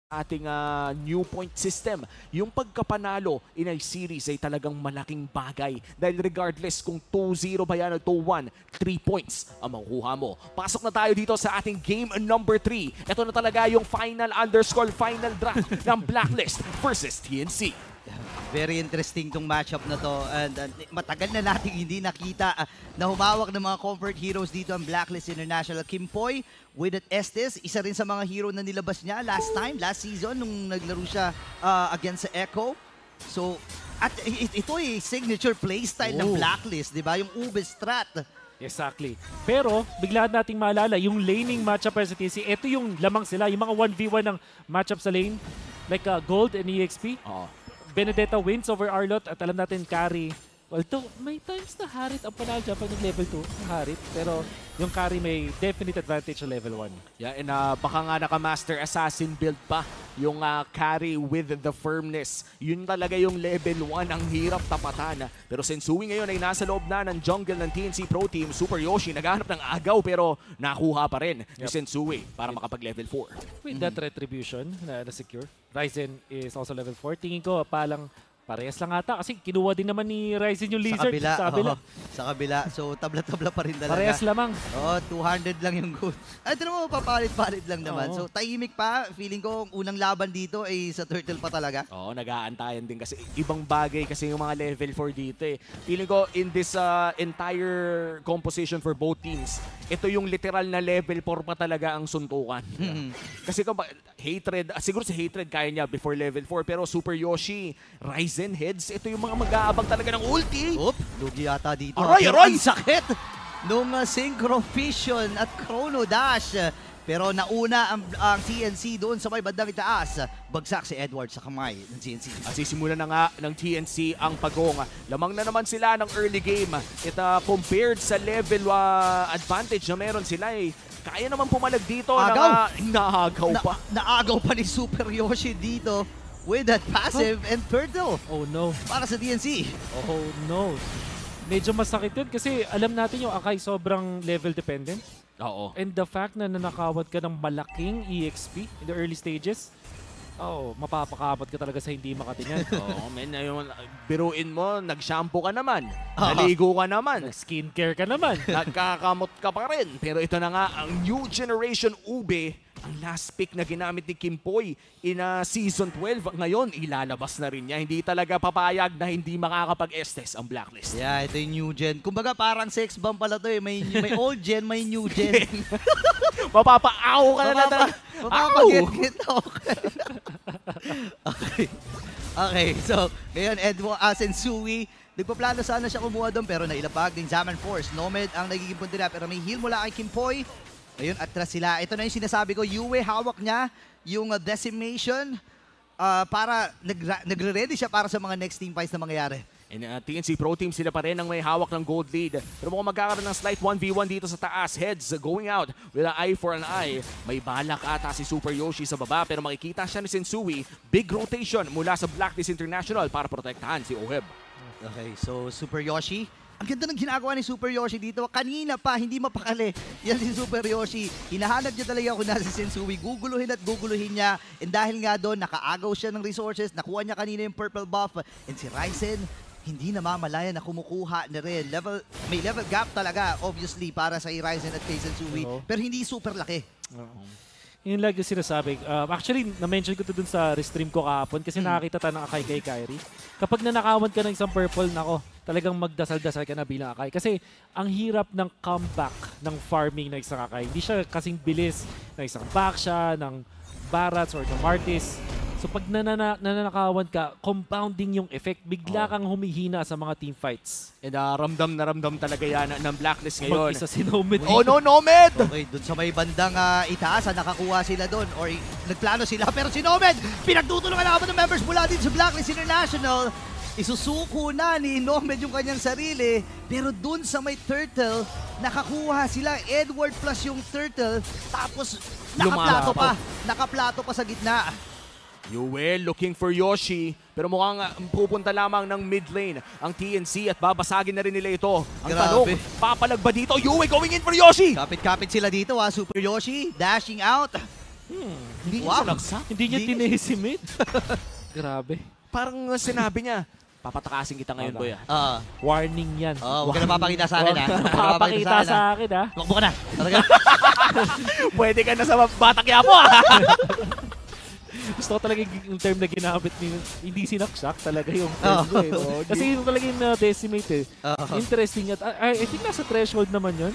ating new point system. Yung pagkapanalo in a series ay talagang malaking bagay. Dahil regardless kung 2-0 ba yan o 2-1, 3 points ang makukuha mo. Pasok na tayo dito sa ating game number 3. Ito na talaga yung final draft ng Blacklist versus TNC. Very interesting tong matchup na to, and matagal na nating hindi nakita na humawak ng mga comfort heroes dito ang Blacklist International. Kimpoy with that Estes, isa rin sa mga hero na nilabas niya last season nung naglaro siya against sa Echo. So, at ito ay signature playstyle ng Blacklist, di ba? Yung Ube strat. Exactly. Pero, bigla nating maalala, yung laning matchup sa TNC, ito yung lamang sila, yung mga 1v1 ng matchup sa lane, like Gold and EXP. Benedetta wins over Arlott at alam natin carry. Although may times na Harit ang panalo dyan pag nag-level 2 ng Harit. Pero yung carry may definite advantage sa level 1. Yeah, and baka nga naka-Master Assassin build pa yung carry with the firmness. Yun talaga yung level 1 ang hirap tapatan. Pero Sensui ngayon ay nasa loob na ng jungle ng TNC Pro Team. Super Yoshi naghahanap ng agaw pero nakuha pa rin ni Sensui para makapag-level 4. With that retribution na secure, Ryzen is also level 4. Tingin ko palang parehas lang ata kasi kinuha din naman ni Ryzen yung Lizard sa kabila. Sa kabila. So tabla-tabla pa rin talaga. Parehas lamang. 200 lang yung gold. Ay, ito naman papalit-palit lang naman. So tahimik pa. Feeling ko unang laban dito ay sa Turtle pa talaga. Oo, nag-aantayan din kasi ibang bagay kasi yung mga level 4 dito eh. Feeling ko in this entire composition for both teams, ito yung literal na level 4 pa talaga ang suntukan. Kasi kung Hatred, siguro si Hatred kaya niya before level 4 pero Super Yoshi, Ryzen heads, ito yung mga mag-aabang talaga ng ulti. Lugi yata dito. Aray! Ang sakit nung Synchro Vision at Chrono Dash. Pero nauna ang TNC doon sa may bandang itaas. Bagsak si Edward sa kamay ng TNC. At sisimula na nga ng TNC ang pagong. Lamang na naman sila ng early game. Ito compared sa level advantage na meron sila eh. Kaya naman pumalag dito. Naagaw pa. Naagaw pa ni Super Yoshi dito with that passive and Turtle. Oh no. Para sa TNC. Oh no. Medyo masakit yun kasi alam natin yung Akai sobrang level dependent. Oo. And the fact na nanakawat ka ng malaking EXP in the early stages, mapapakabot ka talaga sa hindi makatingin. Men, biruin mo, nag-shampoo ka naman, naligo ka naman, Skincare ka naman. nagkakamot ka pa rin. Pero ito na nga, ang new generation Ube, ang last pick na ginamit ni Kimpoy in Season 12. Ngayon, ilalabas na rin niya. Hindi talaga papayag na hindi makakapag-Estes ang Blacklist. Yeah, ito yung new gen. Kumbaga parang sex bomb pala to eh. May old gen, may new gen. Mapapaaw ka na talaga. Mapapagit-git. Okay, so ngayon Sensui, nagpaplano sana siya kumuha doon pero nailapag din Zaman Force. Nomad ang nagiging punto na pero may heal mula kay Kimpoy. Ayun, atras sila. Ito na yung sinasabi ko, Yue hawak niya yung decimation para nagre-ready siya para sa mga next team fights na mangyayari. And TNC Pro Team sila pa rin ang may hawak ng gold lead. Pero mukhang magkakaroon ng slight 1v1 dito sa taas. Heads going out with an eye for an eye. May balak ata si Super Yoshi sa baba pero makikita siya ni Sensui. Big rotation mula sa Blacklist International para protektahan si Oheb. Okay, so Super Yoshi. Ang ganda ng ginagawa ni Super Yoshi dito. Kanina pa, hindi mapakali. Yan si Super Yoshi. Hinahanap niya talaga kung nasa Sensui. Guguluhin at guguluhin niya. And dahil nga doon, nakaagaw siya ng resources. Nakuha niya kanina yung purple buff. And si Ryzen, hindi namamalayan na kumukuha na rin. May level gap talaga, obviously, para sa Ryzen at kay Sensui. Pero hindi super laki. Yun lagi sinasabi. Actually, na-mention ko to dun sa restream ko kahapon kasi nakakita tayo ng Akai kay Kyrie. Kapag nanakawan ka ng isang purple, nako, talagang magdasal-dasal ka na bilang Akai. Kasi ang hirap ng comeback ng farming ng isang Akai. Hindi siya kasing bilis ng isang Baksha, ng Barats, or ng Martis. So pag nananakawan ka, compounding yung effect, bigla kang humihina sa mga team fights. And ramdam na ramdam talaga yan ng Blacklist ngayon. Mag-isa si Nomad. Oh no, Nomad! Okay, dun sa may bandang itaas, nakakuha sila dun. Or nagplano sila, pero si Nomad, pinagtutulungan naman ng members mula din sa Blacklist International. Isusuko na ni Nomad yung kanyang sarili. Pero dun sa may Turtle, nakakuha sila Edward plus yung Turtle. Tapos nakaplato pa. Nakaplato pa sa gitna. Yue looking for Yoshi, pero mukhang pupunta lamang ng mid lane ang TNC at babasagin na rin nila ito. Ang tanong, papalag ba dito? Yue going in for Yoshi! Kapit-kapit sila dito Super Yoshi dashing out. Hindi niya Wow. sinagsak. Hindi niya tinesimate. Grabe. Parang sinabi niya, papatakasin kita ngayon, Aba. boy. Warning yan. Huwag ka na mapakita sa akin, ha? Huwag Huwag ka na papakita sa akin, ha? Tumakbo ka na. Talaga. Pwede ka na sa Batang Quiapo, Gusto ko talaga yung term na ginamit ni hindi sinaksak talaga yung Oo. term ko eh. Kasi yung talaga yung decimate eh. Interesting at I think nasa threshold naman yun.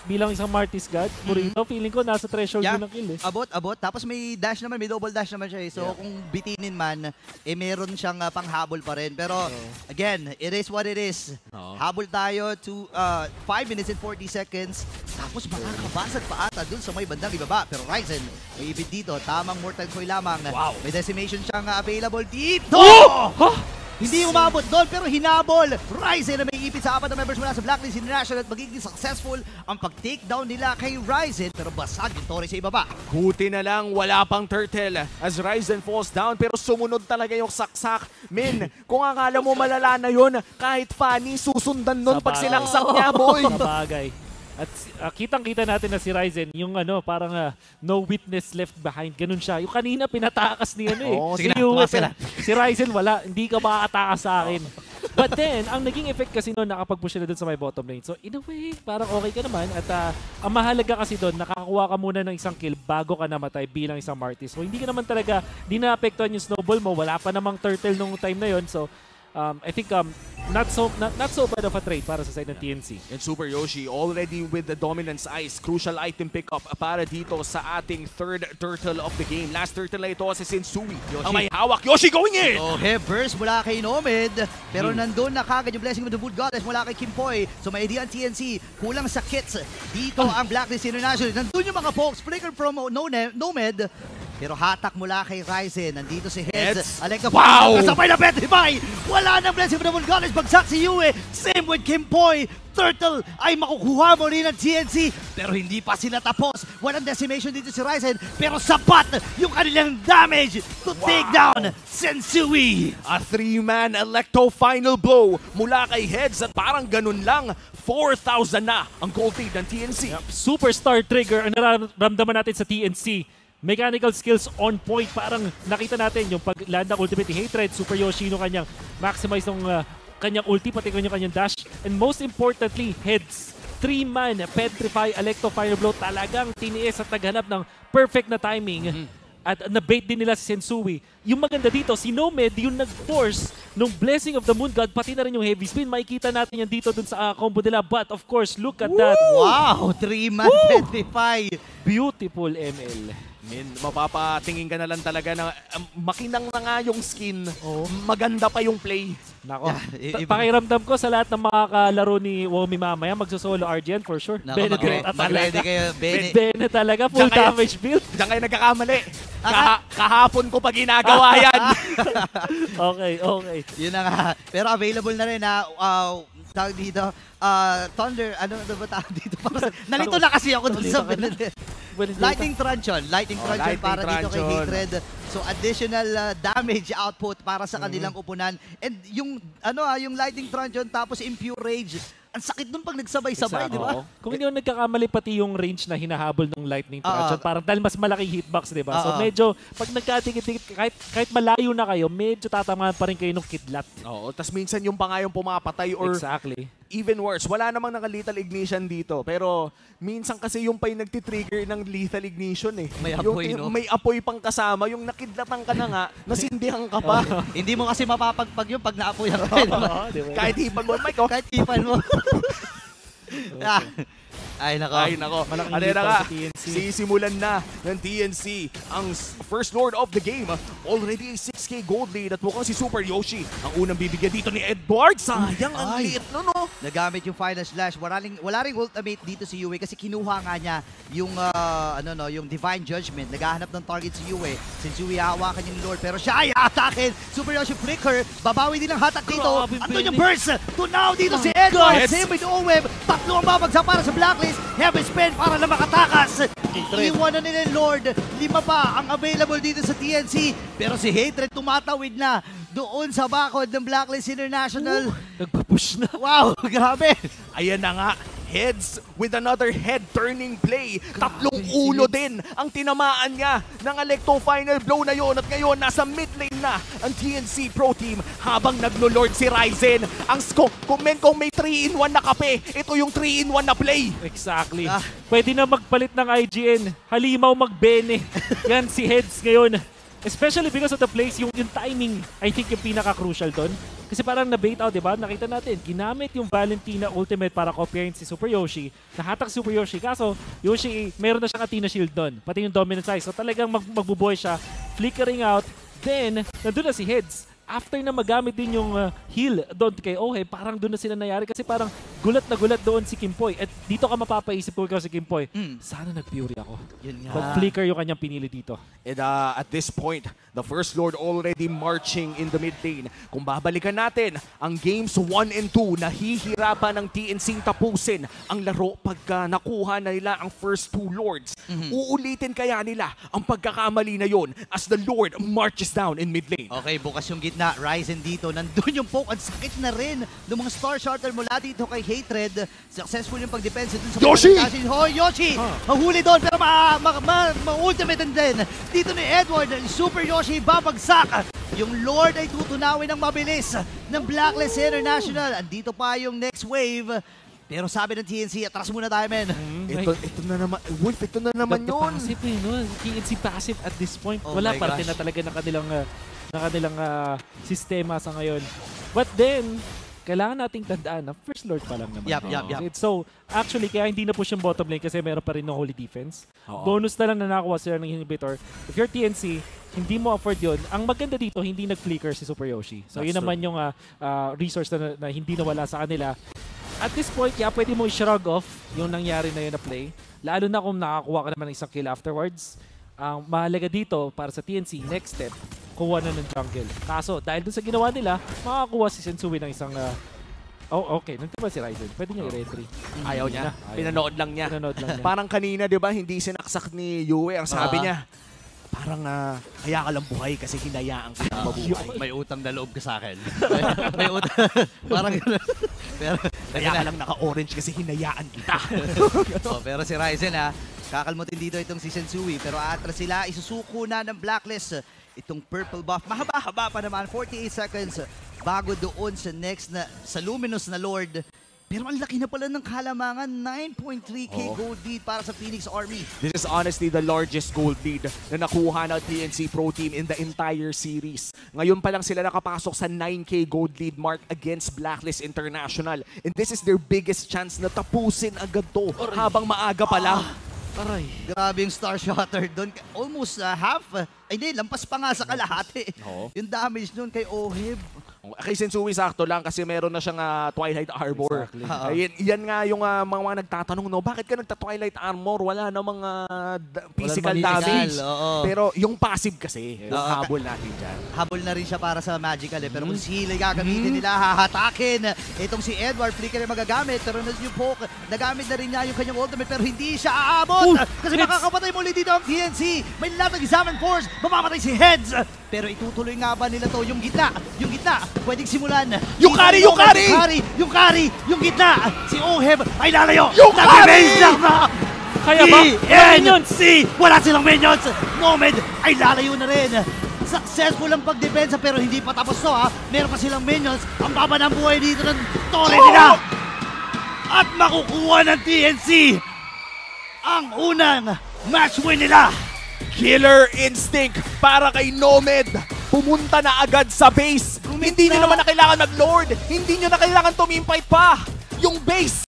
Bilang isang Martis God, Burrito, feeling ko nasa threshold Yeah. yun ng kill eh. Abot. Tapos may dash naman, may double dash naman siya. So kung bitinin man, meron siyang panghabol pa rin. Pero again, it is what it is. Habol tayo to 5 minutes and 40 seconds. Tapos makakabasag pa ata dun sa may bandang ibaba. Pero Ryzen, may ibig dito. Tamang Mortal Coil lamang. Wow. May decimation siyang available dito. Huh? Hindi umabot doon pero hinabol. Ryzen na may ipit sa apat na members mula sa Blacklist International at magiging successful ang pag-takedown nila kay Ryzen pero basag yung Torre sa ibaba. Buti na lang, wala pang turtle as Ryzen falls down pero sumunod talaga yung saksak. Min, kung akala mo malala na yun, kahit Fanny, susundan nun pag sinaksak niya, boy. Sabagay. At kitang-kita natin na si Ryzen, yung parang no witness left behind. Ganun siya. Yung kanina pinatakas niya eh. Oo, sige na, Yue, tumakas ka na. si Ryzen wala. Hindi ka makakatakas sa akin. But then, ang naging effect kasi noon, nakapag-push sila doon sa may bottom lane. So, in a way, parang okay ka naman. At ang mahalaga kasi doon, nakakuha ka muna ng isang kill bago ka namatay bilang isang Martis. So, hindi ka naman talaga, di na-apektuhan yung snowball mo. Wala pa namang turtle nung time na yon. So, I think not so bad of a trade para sa side ng TNC. And Super Yoshi already with the Dominance Ice. Crucial item pickup para dito sa ating third turtle of the game. Last turtle na ito si Sensui. Ang may hawak. Yoshi going in! So, burst mula kay Nomad. Pero nandun na kagad yung Blessing of the Wood Goddess mula kay Kimpoy. So may idea ang TNC. Kulang sa kits. Dito ang Blacklist International. Nandun yung mga folks. Flicker from Nomad. Pero hatak mula kay Ryzen. Nandito si Heads. Alekta Wow! Kasabay na Petrify. Wala nang Blessing of the Wood Goddess. Bagsak si Yue. Same with Kimpoy. Turtle ay makukuha mo rin ng TNC. Pero hindi pa sila tapos. Walang decimation dito si Ryzen. Pero sapat yung kanilang damage to take down Sensui. A 3-man Electo final blow mula kay Heads at parang ganun lang. 4,000 na ang gold lead ng TNC. Superstar trigger ang nararamdaman natin sa TNC. Mechanical skills on point. Parang nakita natin yung pag-land ng ultimate ni Hatred, Super Yoshi no kanyang maximize ng kanyang ulti, pati kanyang dash. And most importantly, Heads. 3-man, Petrify, Electo Fire Blow. Talagang tiniis at naghanap ng perfect na timing. At na-bait din nila si Sensui. Yung maganda dito, si Nomad, yung nag-force nung Blessing of the Moon God, pati na rin yung heavy spin. Makikita natin yan dito dun sa combo nila. But of course, look at that. Wow! 3-man Petrify. Beautiful ML. Min, mapapatingin ka na lang talaga na makinang na nga yung skin. Maganda pa yung play. Nako. Yeah, Pakiramdam ko sa lahat ng makaka-laro ni Womi mamaya, magsusolo RGN for sure. Bennett Mag-ready kayo, Bennett. Bennett talaga, full Diyan kayo- damage build. Diyan kayo nagkakamali. Kahapon ko pa ginagawa yan. Okay. Yun na nga. Pero available na rin na tawag dito, Thunder, ano ba tawag dito? Nalito na kasi ako dun sa Bennett. Lightning Truncheon. Lightning Truncheon Lightning para dito kay Truncheon. Hatred. So additional damage output para sa kanilang upunan. And yung yung Lightning Truncheon tapos Impure Rage. Ang sakit nun pag nagsabay-sabay, di ba? Kung hindi ako nagkakamali, pati yung range na hinahabol ng Lightning Truncheon, parang dahil mas malaking hitbox, di ba? So medyo, pag nagkatikit-tikit, kahit malayo na kayo, medyo tatamaan pa rin kayo ng kidlat. Oo, tas minsan yung pa nga yung pumapatay or Exactly. even worse, wala namang naka-lethal ignition dito. Pero minsan kasi yung pa yung nagtitrigger ng lethal ignition eh. May Yung apoy, no? May apoy pang kasama, yung nakidlatan ka na nga, nasindihan ka pa. Hindi mo kasi mapapagpag yun pag naapoyan ka. Di ba? Kahit hipan mo, Mike, oh. Kahit ipan mo. Ay, nako. Ay, nako. Malaking Ano lead na para nga, sa TNC. sisimulan na ng TNC ang first lord of the game. Already a 6K gold lead at mukhang si Super Yoshi ang unang bibigyan dito ni Edward. Sayang, ang Ay. liit no, no? Nagamit yung final slash. Wala ring ultimate dito si Yue kasi kinuha nga niya yung yung Divine Judgment. Naghahanap ng target si Yue. Since Yue hawakan yung Lord pero siya ay atakin. Super Yoshi Flicker. Babawi din ang hatak dito. Grabe, Andun yung Bennett. burst. Tunaw dito si Edward. Yes. Same with OWeb. Tatlo ang babagsak para sa Blacklist. Heavy spin para na makatakas. Iwan na nila yung Lord. 5 pa ang available dito sa TNC. Pero si Hatred tumatawid na doon sa bakod ng Blacklist International. Nagpa-push na. Wow, grabe. Ayan na nga. Heads with another head-turning play. Tatlong ulo din ang tinamaan niya ng Electo final blow na yon. At ngayon, nasa mid lane na ang TNC Pro Team habang naglo-lord si Ryzen. Ang scope, kung may 3-in-1 na kape, ito yung 3-in-1 na play. Exactly. Pwede na magpalit ng IGN. Halimaw magbene. Yan si Heads ngayon. Especially because of the plays, yung timing, I think yung pinaka-crucial doon. Kasi parang na-bait out, diba? Nakita natin, ginamit yung Valentina ultimate para copyahin si Super Yoshi. Nahatak Super Yoshi. Kaso, Yoshi, meron na siyang Athena shield doon. Pati yung dominant size. So talagang magbubuhay siya, flickering out. Then, nandun na si Heads. After na magamit din yung heal doon kay Oheb, parang doon na sila nangyari kasi parang gulat na gulat doon si Kimpoy. At dito ka mapapaisip ko ikaw si Kimpoy, sana nag-Fury ako. Yun nga. But flicker yung kanyang pinili dito. And at this point, the First Lord already marching in the mid lane. Kung babalikan natin, ang games 1 and 2, nahihirapan ng TNC tapusin ang laro pagka nakuha na nila ang first 2 Lords. Uulitin kaya nila ang pagkakamali na yon as the Lord marches down in mid lane. Okay, bukas yung gitna. Ryzen dito. Nandun yung poke. Ang sakit na rin ng mga Star Shorter mula dito kay Hatred. Successful yung pag-defense dun sa Yoshi! Hoy, Yoshi! Mahuli doon pero ma-ultimate din. Dito ni Edward, Super Yoshi babagsak. Yung Lord ay tutunawin ng mabilis ng Blacklist International. Andito pa yung next wave. Pero sabi ng TNC, atras muna tayo, men. Ito na naman, Wolf, ito na naman The yun. passive no? TNC passive at this point. Oh Wala, my parte gosh. na talaga ng kanilang sistema sa ngayon. But then, kailangan nating tandaan na First Lord pa lang naman. Yup. So, actually, kaya hindi na push yung bottom lane kasi meron pa rin ng Holy Defense. Oo. Bonus na lang na nakakuha sila ng inhibitor. If you're TNC, hindi mo afford yun. Ang maganda dito, hindi nag-flicker si Super Yoshi. So, That's yun naman yung resource na hindi nawala sa kanila. At this point, pwede mo i-shrug off yung nangyari na yun na play. Lalo na kung nakakuha ka naman ng isang kill afterwards. Ang mahalaga dito para sa TNC, next step, kuha na ng jungle. Kaso, dahil dun sa ginawa nila, makakakuha si Sensui ng isang... okay. Nandito ba si Ryzen? Pwede niya i-retry. Ayaw niya. Pinanood lang niya. Pinanood lang niya. Parang kanina, di ba, hindi sinaksak ni Yue. Ang sabi niya, parang kaya ka lang buhay kasi hinayaan ka lang mabuhay. May utang na loob ka sa akin. may utang. Parang gano'n. Pero, Kaya ka lang naka-orange kasi hinayaan kita. pero si Ryzen kakalmutin dito itong si Sensui. Pero atras sila, isusuko na ng Blacklist. Itong purple buff, mahaba-haba pa naman, 48 seconds bago doon sa next na, sa Luminous na Lord. Pero ang laki na pala ng kalamangan, 9.3k gold lead para sa Phoenix Army. This is honestly the largest gold lead na nakuha ng TNC Pro Team in the entire series. Ngayon pa lang sila nakapasok sa 9k gold lead mark against Blacklist International. And this is their biggest chance na tapusin agad to habang maaga pa lang. Aray. Grabe yung Star Shotter doon. Almost half. Ay hindi, lampas pa nga sa kalahati. Oo. Yung damage doon kay Oheb. Kay Sensui sakto lang kasi meron na siyang Twilight Arbor. Exactly. Yan nga yung mga nagtatanong, no, bakit ka nagta-Twilight Armor? Wala na mga physical Walang damage. physical, oo. Pero yung passive kasi, yung Oo. habol natin dyan. Habol na rin siya para sa Magical Pero kung sila gagamitin nila, hahatakin. Itong si Edward, flicker yung magagamit. Pero na yung poke, nagamit na rin niya yung kanyang ultimate pero hindi siya aabot. Kasi makakapatay muli dito ang TNC. May lahat ng examine force. Mamamatay si Heads. Pero itutuloy nga ba nila to? Yung gitna, pwedeng simulan. Yukari! Yung gitna. Si Oheb ay lalayo. Yukari! Kaya ba? Minions! Wala silang minions. Nomad ay lalayo na rin. Successful ang pagdepensa pero hindi pa tapos to Meron pa silang minions. Ang baba ng buhay dito ng torre nila. At makukuha ng TNC ang unang match win nila. Killer instinct para kay Nomad. Pumunta na agad sa base. Hindi nyo naman na kailangan mag-lord. Hindi nyo na kailangan tumimpay pa. Yung base